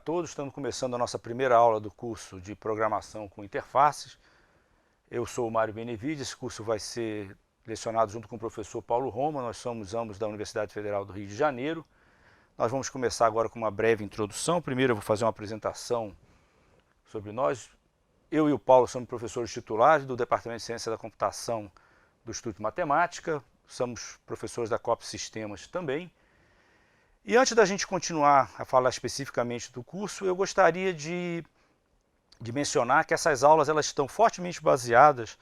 todos, estamos começando a nossa primeira aula do curso de Programação com Interfaces. Eu sou o Mário Benevides, esse curso vai ser lecionado junto com o professor Paulo Roma, nós somos ambos da Universidade Federal do Rio de Janeiro. Nós vamos começar agora com uma breve introdução. Primeiro eu vou fazer uma apresentação sobre nós. Eu e o Paulo somos professores titulares do Departamento de Ciência da Computação do Instituto de Matemática, somos professores da COP Sistemas também. E antes da gente continuar a falar especificamente do curso, eu gostaria de mencionar que essas aulas elas estão fortemente baseadas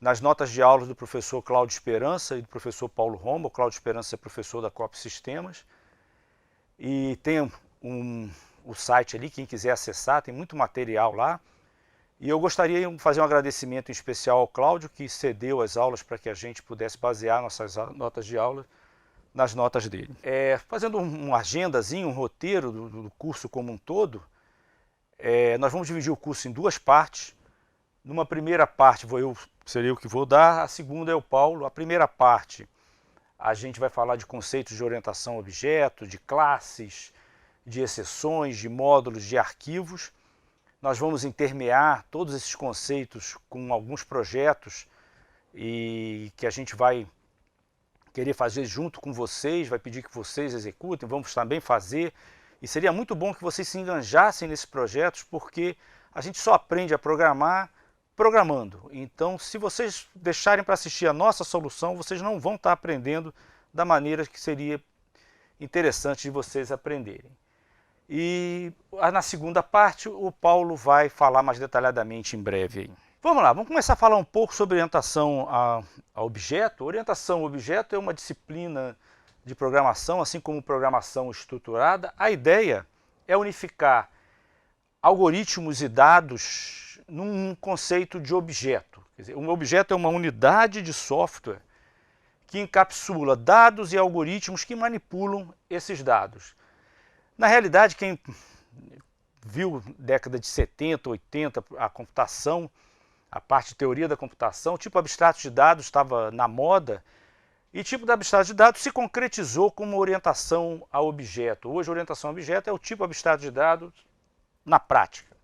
nas notas de aulas do professor Cláudio Esperança e do professor Paulo Roma. O Cláudio Esperança é professor da COP Sistemas. E tem o site ali, quem quiser acessar, tem muito material lá. E eu gostaria de fazer um agradecimento em especial ao Cláudio, que cedeu as aulas para que a gente pudesse basear nossas notas de aula nas notas dele. Fazendo uma agendazinho, um roteiro do curso como um todo, nós vamos dividir o curso em duas partes. Numa primeira parte serei eu que vou dar, a segunda é o Paulo. A primeira parte a gente vai falar de conceitos de orientação a objeto, de classes, de exceções, de módulos, de arquivos. Nós vamos intermear todos esses conceitos com alguns projetos e que a gente vai querer fazer junto com vocês, vai pedir que vocês executem, vamos também fazer. E seria muito bom que vocês se enganjassem nesses projetos, porque a gente só aprende a programar programando. Então, se vocês deixarem para assistir a nossa solução, vocês não vão estar aprendendo da maneira que seria interessante de vocês aprenderem. E na segunda parte, o Paulo vai falar mais detalhadamente em breve. Vamos lá, vamos começar a falar um pouco sobre orientação a objeto. Orientação a objeto é uma disciplina de programação, assim como programação estruturada. A ideia é unificar algoritmos e dados num conceito de objeto. Quer dizer, um objeto é uma unidade de software que encapsula dados e algoritmos que manipulam esses dados. Na realidade, quem viu década de 70, 80, a computação, a parte de teoria da computação, o tipo abstrato de dados estava na moda, e o tipo de abstrato de dados se concretizou como orientação a objeto. Hoje, a orientação a objeto é o tipo abstrato de dados na prática.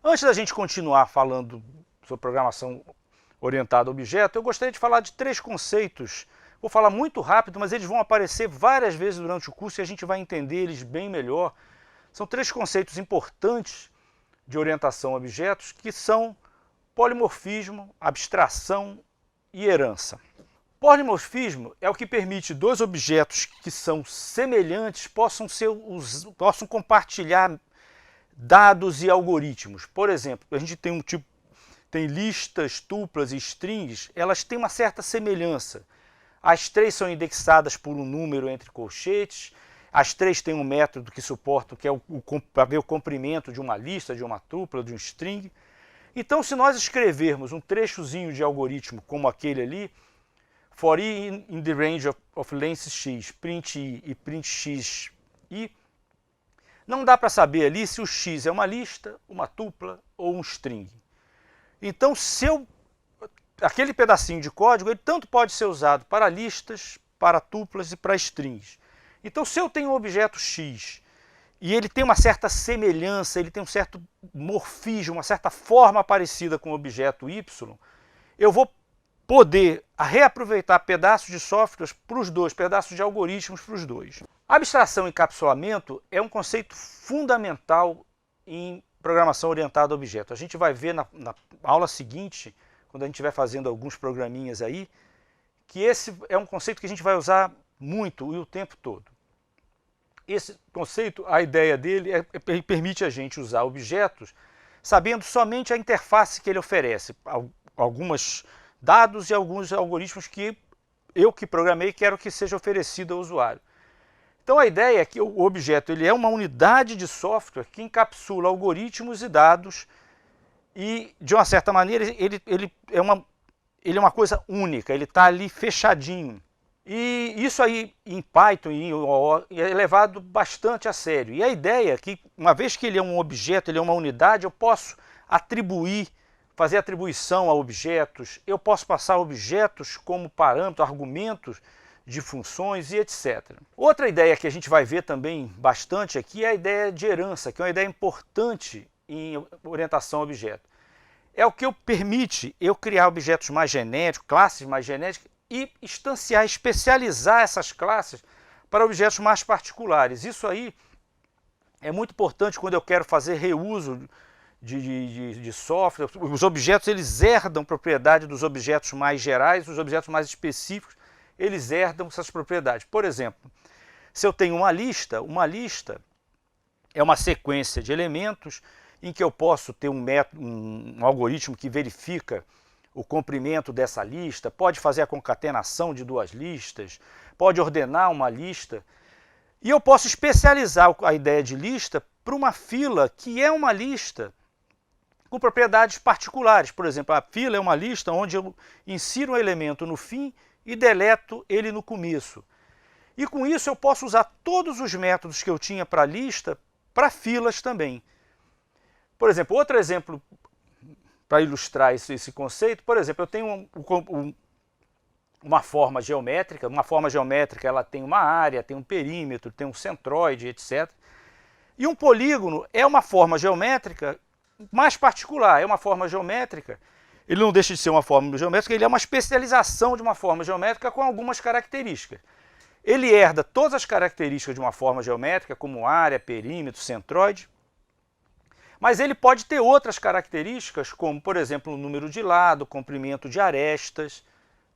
Antes da gente continuar falando sobre programação orientada a objeto, eu gostaria de falar de três conceitos. Vou falar muito rápido, mas eles vão aparecer várias vezes durante o curso e a gente vai entender eles bem melhor. São três conceitos importantes de orientação a objetos, que são polimorfismo, abstração e herança. Polimorfismo é o que permite dois objetos que são semelhantes possam compartilhar dados e algoritmos. Por exemplo, a gente tem listas, tuplas e strings, elas têm uma certa semelhança. As três são indexadas por um número entre colchetes, as três têm um método que suporta, que é para ver o comprimento de uma lista, de uma tupla, de um string. Então, se nós escrevermos um trechozinho de algoritmo como aquele ali, for i in the range of length x, print i e print x i, não dá para saber ali se o x é uma lista, uma tupla ou um string. Então, aquele pedacinho de código, ele tanto pode ser usado para listas, para tuplas e para strings. Então, se eu tenho um objeto x e ele tem uma certa semelhança, ele tem um certo morfismo, uma certa forma parecida com o objeto y, eu vou poder reaproveitar pedaços de softwares para os dois, pedaços de algoritmos para os dois. Abstração e encapsulamento é um conceito fundamental em programação orientada a objeto. A gente vai ver na aula seguinte, quando a gente estiver fazendo alguns programinhas aí, que esse é um conceito que a gente vai usar muito e o tempo todo. Esse conceito, a ideia dele permite a gente usar objetos sabendo somente a interface que ele oferece, alguns dados e alguns algoritmos que eu que programei quero que seja oferecido ao usuário. Então a ideia é que o objeto ele é uma unidade de software que encapsula algoritmos e dados e, de uma certa maneira, ele é uma coisa única, ele está ali fechadinho. E isso aí em Python e em OO é levado bastante a sério. E a ideia é que, uma vez que ele é um objeto, ele é uma unidade, eu posso fazer atribuição a objetos, eu posso passar objetos como parâmetros, argumentos, de funções e etc. Outra ideia que a gente vai ver também bastante aqui é a ideia de herança, que é uma ideia importante em orientação a objeto. É o que permite eu criar objetos mais genéticos, classes mais genéticas e instanciar, especializar essas classes para objetos mais particulares. Isso aí é muito importante quando eu quero fazer reuso de software. Os objetos eles herdam propriedade dos objetos mais gerais, os objetos mais específicos eles herdam essas propriedades. Por exemplo, se eu tenho uma lista é uma sequência de elementos em que eu posso ter um algoritmo que verifica o comprimento dessa lista, pode fazer a concatenação de duas listas, pode ordenar uma lista, e eu posso especializar a ideia de lista para uma fila que é uma lista com propriedades particulares. Por exemplo, a fila é uma lista onde eu insiro um elemento no fim e deleto ele no começo. E com isso eu posso usar todos os métodos que eu tinha para a lista para filas também. Por exemplo, outro exemplo para ilustrar esse conceito, por exemplo, eu tenho uma forma geométrica. Uma forma geométrica ela tem uma área, tem um perímetro, tem um centroide, etc. E um polígono é uma forma geométrica mais particular, é uma forma geométrica, ele não deixa de ser uma forma geométrica, ele é uma especialização de uma forma geométrica com algumas características. Ele herda todas as características de uma forma geométrica, como área, perímetro, centroide, mas ele pode ter outras características, como, por exemplo, o número de lado, comprimento de arestas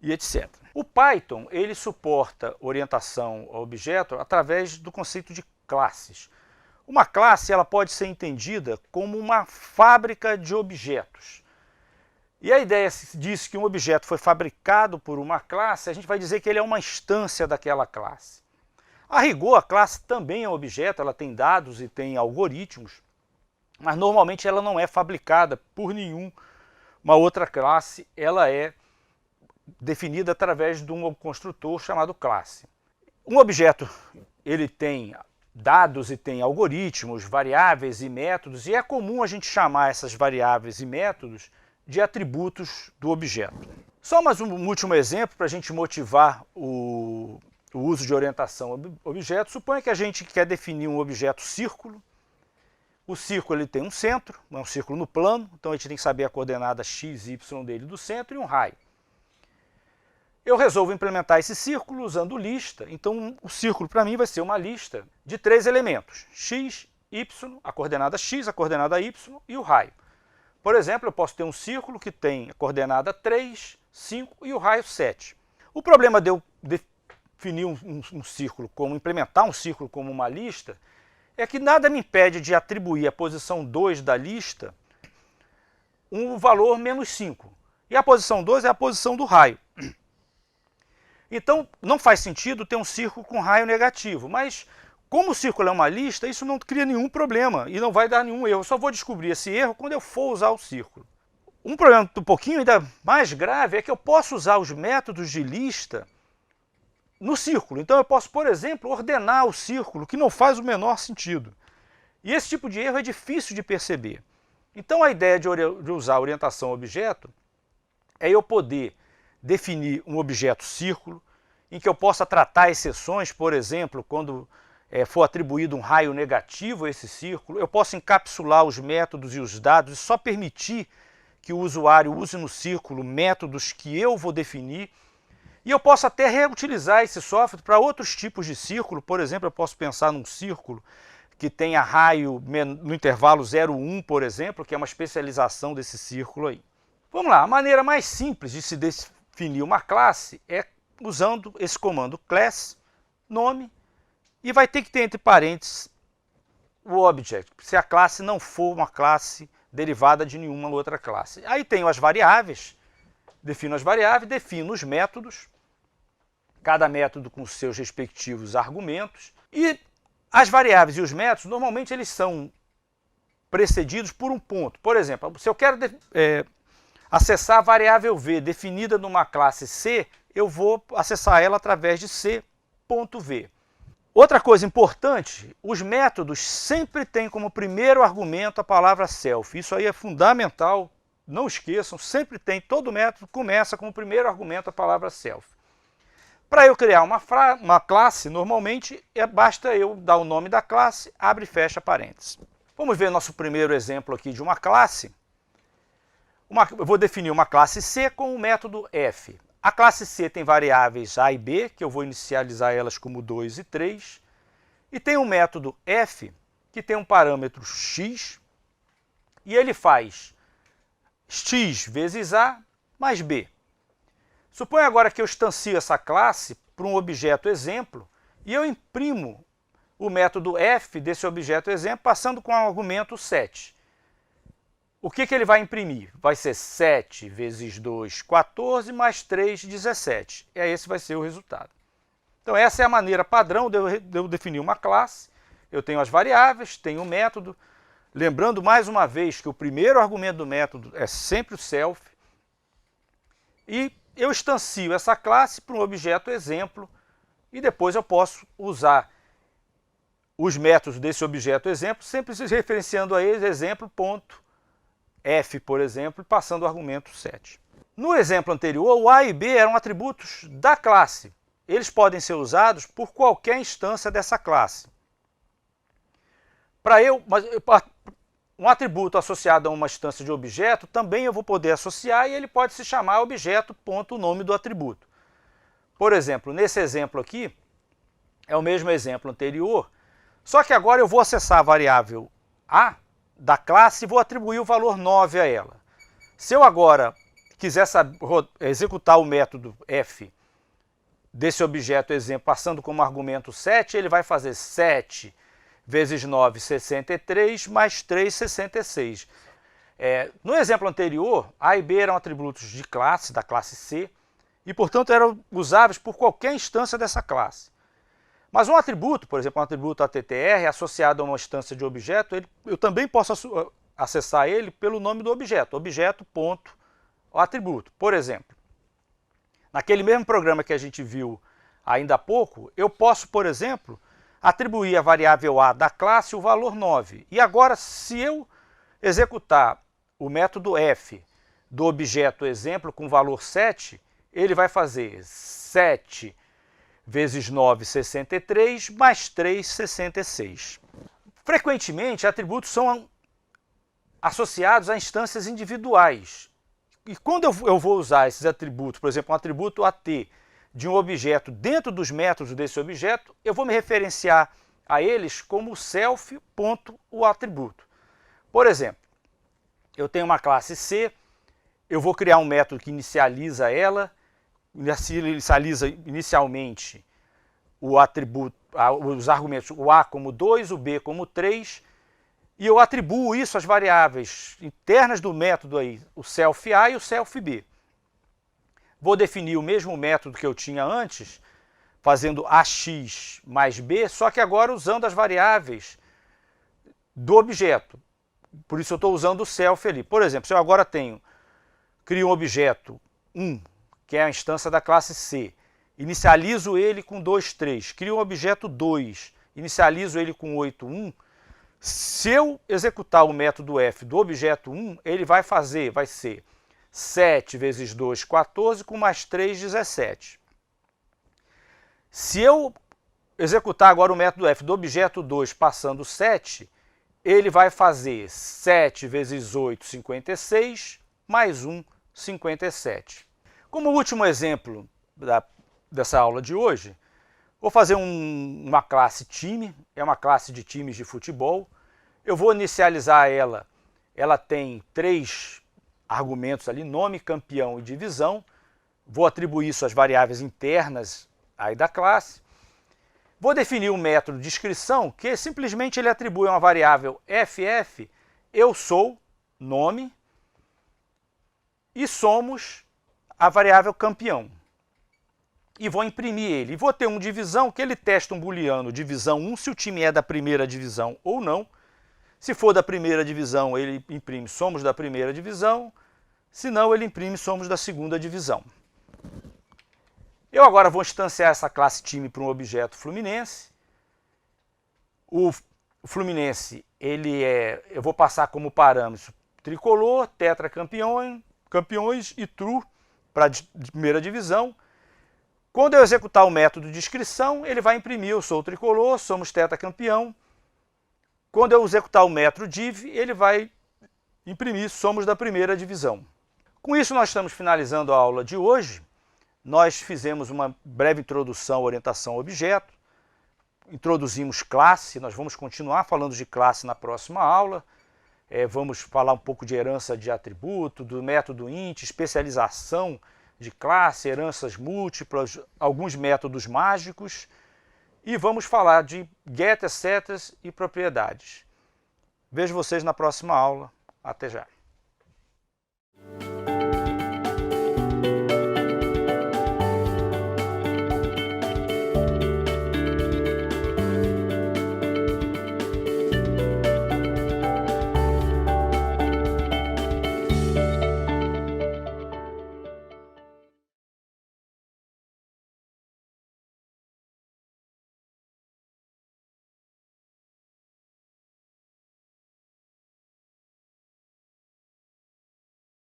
e etc. O Python ele suporta orientação ao objeto através do conceito de classes. Uma classe ela pode ser entendida como uma fábrica de objetos. E a ideia diz que um objeto foi fabricado por uma classe, a gente vai dizer que ele é uma instância daquela classe. A rigor, a classe também é um objeto, ela tem dados e tem algoritmos, mas normalmente ela não é fabricada por nenhuma outra classe, ela é definida através de um construtor chamado classe. Um objeto ele tem dados e tem algoritmos, variáveis e métodos, e é comum a gente chamar essas variáveis e métodos de atributos do objeto. Só mais um último exemplo para a gente motivar o uso de orientação a objeto. Suponha que a gente quer definir um objeto círculo. O círculo ele tem um centro, é um círculo no plano, então a gente tem que saber a coordenada x, y dele do centro e um raio. Eu resolvo implementar esse círculo usando lista, então o círculo para mim vai ser uma lista de 3 elementos, x, y, a coordenada x, a coordenada y e o raio. Por exemplo, eu posso ter um círculo que tem a coordenada 3, 5 e o raio 7. O problema de eu definir um círculo, implementar um círculo como uma lista, é que nada me impede de atribuir à posição 2 da lista um valor menos 5. E a posição 2 é a posição do raio. Então, não faz sentido ter um círculo com raio negativo, mas como o círculo é uma lista, isso não cria nenhum problema e não vai dar nenhum erro. Eu só vou descobrir esse erro quando eu for usar o círculo. Um problema um pouquinho ainda mais grave é que eu posso usar os métodos de lista no círculo. Então eu posso, por exemplo, ordenar o círculo, que não faz o menor sentido. E esse tipo de erro é difícil de perceber. Então a ideia de usar a orientação a objeto é eu poder definir um objeto círculo, em que eu possa tratar exceções, por exemplo, quando for atribuído um raio negativo a esse círculo, eu posso encapsular os métodos e os dados e só permitir que o usuário use no círculo métodos que eu vou definir, e eu posso até reutilizar esse software para outros tipos de círculo. Por exemplo, eu posso pensar num círculo que tenha raio no intervalo 0,1, por exemplo, que é uma especialização desse círculo aí. Vamos lá, a maneira mais simples de se definir uma classe é usando esse comando class, nome, e vai ter que ter entre parênteses o object, se a classe não for uma classe derivada de nenhuma outra classe. Aí tenho as variáveis, defino as variáveis, defino os métodos, cada método com seus respectivos argumentos, e as variáveis e os métodos, normalmente eles são precedidos por um ponto. Por exemplo, se eu quero acessar a variável v definida numa classe C, eu vou acessar ela através de c.v. Outra coisa importante, os métodos sempre têm como primeiro argumento a palavra self. Isso aí é fundamental, não esqueçam, sempre tem, todo método começa com o primeiro argumento a palavra self. Para eu criar uma classe, normalmente basta eu dar o nome da classe, abre e fecha parênteses. Vamos ver nosso primeiro exemplo aqui de uma classe. Eu vou definir uma classe C com o método f. A classe C tem variáveis A e B, que eu vou inicializar elas como 2 e 3. E tem um método f, que tem um parâmetro x, e ele faz x vezes A mais B. Suponha agora que eu instancio essa classe para um objeto exemplo e eu imprimo o método f desse objeto exemplo passando com o argumento 7. O que ele vai imprimir? Vai ser 7 vezes 2, 14, mais 3, 17. E esse vai ser o resultado. Então essa é a maneira padrão de eu definir uma classe. Eu tenho as variáveis, tenho o método. Lembrando mais uma vez que o primeiro argumento do método é sempre o self. E eu instancio essa classe para um objeto exemplo e depois eu posso usar os métodos desse objeto exemplo, sempre se referenciando a eles, exemplo.f, por exemplo, e passando o argumento 7. No exemplo anterior, o A e B eram atributos da classe. Eles podem ser usados por qualquer instância dessa classe. Um atributo associado a uma instância de objeto, também eu vou poder associar e ele pode se chamar objeto.nome do atributo. Por exemplo, nesse exemplo aqui, é o mesmo exemplo anterior, só que agora eu vou acessar a variável A da classe e vou atribuir o valor 9 a ela. Se eu agora quiser executar o método f desse objeto exemplo passando como argumento 7, ele vai fazer 7 vezes 9, 63, mais 3, 66. No exemplo anterior, A e B eram atributos de classe, da classe C, e, portanto, eram usáveis por qualquer instância dessa classe. Mas um atributo, por exemplo, um atributo ATTR, associado a uma instância de objeto, eu também posso acessar ele pelo nome do objeto, objeto.atributo. Por exemplo, naquele mesmo programa que a gente viu ainda há pouco, eu posso, por exemplo, atribuir à variável A da classe o valor 9. E agora, se eu executar o método f do objeto exemplo com valor 7, ele vai fazer 7 vezes 9, 63, mais 3, 66. Frequentemente, atributos são associados a instâncias individuais. E quando eu vou usar esses atributos, por exemplo, um atributo AT, de um objeto dentro dos métodos desse objeto, eu vou me referenciar a eles como self.atributo. Por exemplo, eu tenho uma classe C, eu vou criar um método que inicializa ela, inicializa inicialmente o atributo, os argumentos, o A como 2, o B como 3, e eu atribuo isso às variáveis internas do método aí, o self-A e o self-B. Vou definir o mesmo método que eu tinha antes, fazendo AX mais B, só que agora usando as variáveis do objeto. Por isso eu estou usando o self ali. Por exemplo, se eu agora crio um objeto 1, que é a instância da classe C, inicializo ele com 2, 3, crio um objeto 2, inicializo ele com 8, 1, se eu executar o método f do objeto 1, ele vai ser 7 vezes 2, 14, com mais 3, 17. Se eu executar agora o método f do objeto 2 passando 7, ele vai fazer 7 vezes 8, 56, mais 1, 57. Como último exemplo dessa aula de hoje, vou fazer uma classe time, é uma classe de times de futebol. Eu vou inicializar ela tem 3 argumentos ali, nome, campeão e divisão. Vou atribuir isso às variáveis internas aí da classe. Vou definir um método de descrição que simplesmente ele atribui uma variável ff, eu sou, nome, e somos a variável campeão. E vou imprimir ele. E vou ter um divisão que ele testa um booleano divisão 1, se o time é da primeira divisão ou não. Se for da primeira divisão, ele imprime somos da primeira divisão. Se não, ele imprime somos da segunda divisão. Eu agora vou instanciar essa classe time para um objeto Fluminense. O Fluminense, eu vou passar como parâmetro tricolor, tetracampeões e true para a primeira divisão. Quando eu executar o método de inscrição, ele vai imprimir eu sou o tricolor, somos tetracampeão. Quando eu executar o método div, ele vai imprimir somos da primeira divisão. Com isso nós estamos finalizando a aula de hoje. Nós fizemos uma breve introdução à orientação a objeto, introduzimos classe, nós vamos continuar falando de classe na próxima aula. Vamos falar um pouco de herança de atributo, do método int, especialização de classe, heranças múltiplas, alguns métodos mágicos, e vamos falar de getters, setters e propriedades. Vejo vocês na próxima aula. Até já!